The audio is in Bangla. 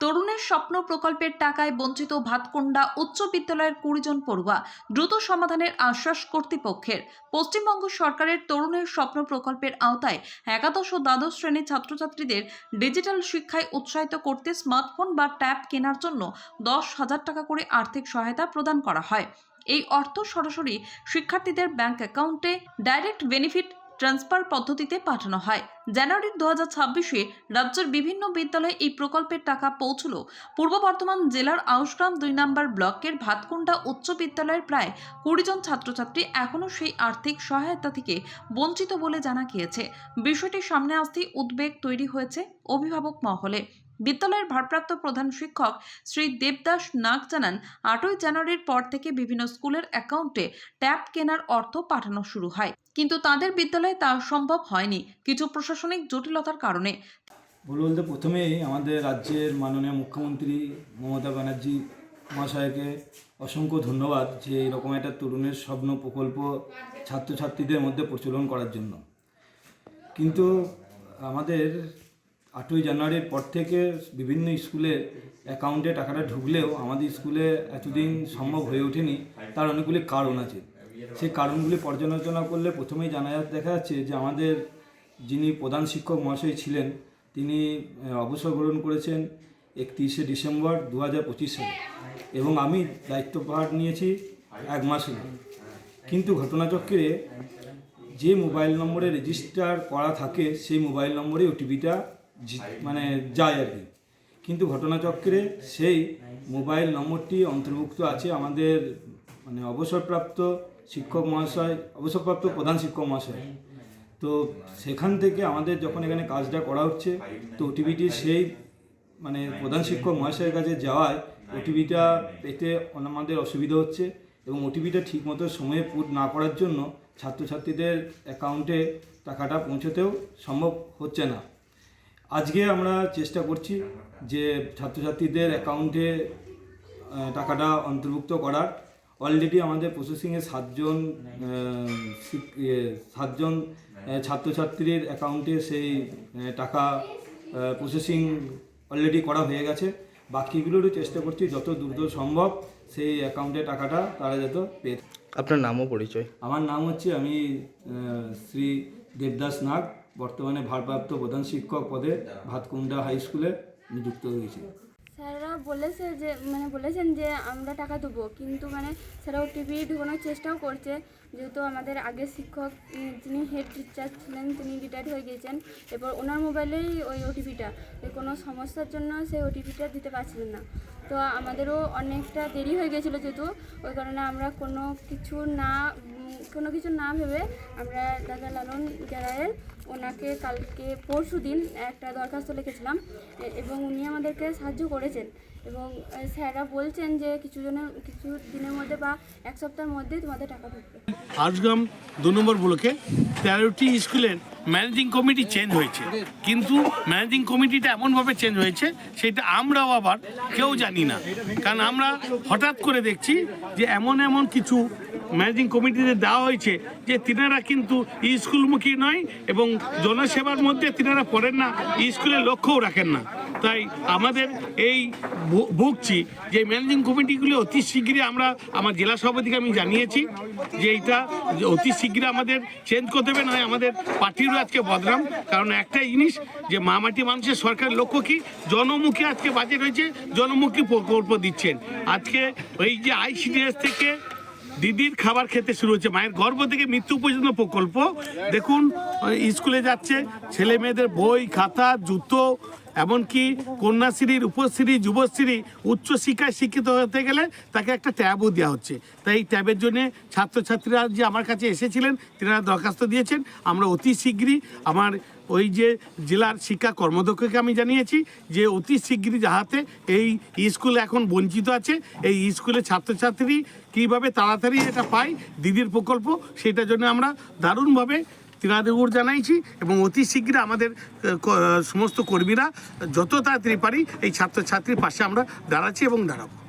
তরুণের স্বপ্ন প্রকল্পের টাকায় বঞ্চিত ভাতকুন্ডা উচ্চ বিদ্যালয়ের 20 জন পড়ুয়া, দ্রুত সমাধানের আশ্বাস কর্তৃপক্ষের। পশ্চিমবঙ্গ সরকারের তরুণের স্বপ্ন প্রকল্পের আওতায় একাদশ ও দ্বাদশ শ্রেণীর ছাত্রছাত্রীদের ডিজিটাল শিক্ষায় উৎসাহিত করতে স্মার্টফোন বা ট্যাব কেনার জন্য 10,000 টাকা করে আর্থিক সহায়তা প্রদান করা হয়। এই অর্থ সরাসরি শিক্ষার্থীদের ব্যাংক অ্যাকাউন্টে ডাইরেক্ট বেনিফিট ট্রান্সফার পদ্ধতিতে পাঠানো হয়। জানুয়ারি 2026-এ রাজ্যের বিভিন্ন বিদ্যালয়ে এই প্রকল্পের টাকা পৌঁছল। পূর্ব বর্ধমান জেলার আউশগ্রাম 2 নম্বর ব্লকের ভাতকুন্ডা উচ্চ বিদ্যালয়ের প্রায় 20 জন ছাত্রছাত্রী এখনও সেই আর্থিক সহায়তা থেকে বঞ্চিত বলে জানা গিয়েছে। বিষয়টি সামনে আসতেই উদ্বেগ তৈরি হয়েছে অভিভাবক মহলে। বিদ্যালয়ের ভারপ্রাপ্ত প্রধান শিক্ষক শ্রী দেবদাস নাগ জানান, 8ই জানুয়ারির পর থেকে বিভিন্ন স্কুলের অ্যাকাউন্টে ট্যাব কেনার অর্থ পাঠানো শুরু হয়, কিন্তু তাদের বিদ্যালয়ে তা সম্ভব হয়নি কিছু প্রশাসনিক জটিলতার কারণে। বলতে প্রথমেই আমাদের রাজ্যের মাননীয় মুখ্যমন্ত্রী মমতা ব্যানার্জি মহাশয়কে অসংখ্য ধন্যবাদ যে এরকম একটা তরুণের স্বপ্ন প্রকল্প ছাত্রছাত্রীদের মধ্যে প্রচলন করার জন্য। কিন্তু আমাদের 8ই জানুয়ারির পর থেকে বিভিন্ন স্কুলের অ্যাকাউন্টে টাকাটা ঢুকলেও আমাদের স্কুলে এতদিন সম্ভব হয়ে ওঠেনি। তার অনেকগুলি কারণ আছে। সেই কারণগুলি পর্যালোচনা করলে প্রথমেই দেখা যাচ্ছে যে আমাদের যিনি প্রধান শিক্ষক মহাশয় ছিলেন তিনি অবসর গ্রহণ করেছেন 31শে ডিসেম্বর 2025 সালে, এবং আমি দায়িত্বভার নিয়েছি 1 মাস আগে। কিন্তু ঘটনাচক্রে যে মোবাইল নম্বরে রেজিস্টার করা থাকে সেই মোবাইল নম্বরে ওটিপিটা যায় আর কি। কিন্তু ঘটনাচক্রে সেই মোবাইল নম্বরটি অন্তর্ভুক্ত আছে আমাদের অবসরপ্রাপ্ত শিক্ষক মহাশয়, অবসরপ্রাপ্ত প্রধান শিক্ষক মহাশয়। তো সেখান থেকে আমাদের যখন এখানে কাজটা করা হচ্ছে, তো ওটিপিটি সেই প্রধান শিক্ষক মহাশয়ের কাছে যাওয়ায় ওটিপিটা পেতে আমাদের অসুবিধা হচ্ছে, এবং ওটিপিটা ঠিকমতো সময়ে পুট না করার জন্য ছাত্রছাত্রীদের অ্যাকাউন্টে টাকাটা পৌঁছতেও সম্ভব হচ্ছে না। আজকে আমরা চেষ্টা করছি যে ছাত্রছাত্রীদের অ্যাকাউন্টে টাকাটা অন্তর্ভুক্ত করার। অলরেডি আমাদের প্রসেসিংয়ে 7জন ছাত্রছাত্রীর অ্যাকাউন্টে সেই টাকা প্রসেসিং অলরেডি করা হয়ে গেছে। বাকিগুলোরও চেষ্টা করছি যত দ্রুত সম্ভব সেই অ্যাকাউন্টে টাকাটা তারা যত পেয়ে। আপনার নাম ও পরিচয়? আমার নাম হচ্ছে, আমি শ্রী দেবদাস নাগ, বর্তমানে ভারপ্রাপ্ত প্রধান শিক্ষক পদে ভাতকুন্ডা হাই স্কুলে নিযুক্ত হয়েছি। স্যাররা বলেছেন যে আমরা টাকা দেবো, কিন্তু স্যারা ওটিপি ঢোকানোর চেষ্টাও করছে। যেহেতু আমাদের আগের শিক্ষক যিনি হেড টিচার ছিলেন তিনি রিটায়ার্ড হয়ে গিয়েছেন, এবার ওনার মোবাইলেই ওই ওটিপিটা, কোনো সমস্যার জন্য সেই ওটিপিটা দিতে পারছিলেন না। তো আমাদেরও অনেকটা দেরি হয়ে গেছিলো, যেহেতু ওই কারণে আমরা কোনো কিছু না ভেবে আমরা দাদা লালন গ্যারায়ের ওনাকে কালকে পরশু দিন একটা দরখাস্ত লিখেছিলাম, এবং উনি আমাদেরকে সাহায্য করেছেন। এবং স্যাররা বলছেন যে কিছু দিনের মধ্যে বা 1 সপ্তাহের মধ্যে তোমাদের টাকা ঢুকবে। আউশগ্রাম 2 নম্বর ব্লকে 13টি স্কুলের ম্যানেজিং কমিটি চেঞ্জ হয়েছে, কিন্তু ম্যানেজিং কমিটিটা এমনভাবে চেঞ্জ হয়েছে সেটা আমরাও আবার কেউ জানি না। কারণ আমরা হঠাৎ করে দেখছি যে এমন কিছু ম্যানেজিং কমিটিতে দেওয়া হয়েছে যে তিনারা কিন্তু স্কুলমুখী নয়, এবং জনসেবার মধ্যে তিনারা পড়েন না, স্কুলের লক্ষ্যও রাখেন না। তাই আমাদের এই ভুগছি যে ম্যানেজিং কমিটিগুলি অতি শীঘ্রই আমার জেলা সভাপতিকে আমি জানিয়েছি যে এইটা অতি শীঘ্রই আমাদের চেঞ্জ করতে হবে, নয় আমাদের পার্টিরও আজকে বদনাম। কারণ একটাই জিনিস যে মামাটি মানুষের সরকারের লক্ষ্য কি, জনমুখী আজকে বাজেট হয়েছে, জনমুখী প্রকল্প দিচ্ছেন। আজকে ওই যে ICDS থেকে দিদির খাবার খেতে শুরু হচ্ছে, মায়ের গর্ভ থেকে মৃত্যু পর্যন্ত প্রকল্প। দেখুন স্কুলে যাচ্ছে ছেলে মেয়েদের বই খাতা জুতো, এমনকি কন্যাশ্রী রূপশ্রী যুবশ্রী উচ্চশিক্ষায় শিক্ষিত হতে গেলে তাকে একটা ট্যাবও দেওয়া হচ্ছে। তাই এই ট্যাবের জন্যে ছাত্রছাত্রীরা যে আমার কাছে এসেছিলেন তেনারা দরখাস্ত দিয়েছেন। আমরা অতি শীঘ্রই আমার ওই যে জেলার শিক্ষা কর্মদক্ষকে আমি জানিয়েছি যে অতি শীঘ্রই যাহাতে এই স্কুল এখন বঞ্চিত আছে, এই স্কুলের ছাত্রছাত্রী কীভাবে তাড়াতাড়ি এটা পায় দিদির প্রকল্প, সেটার জন্য আমরা দারুণভাবে তিনাদের জানাইছি, এবং অতি শীঘ্রই আমাদের সমস্ত কর্মীরা যত তাড়াতাড়ি পারি এই ছাত্রছাত্রীর পাশে আমরা দাঁড়াচ্ছি এবং দাঁড়াবো।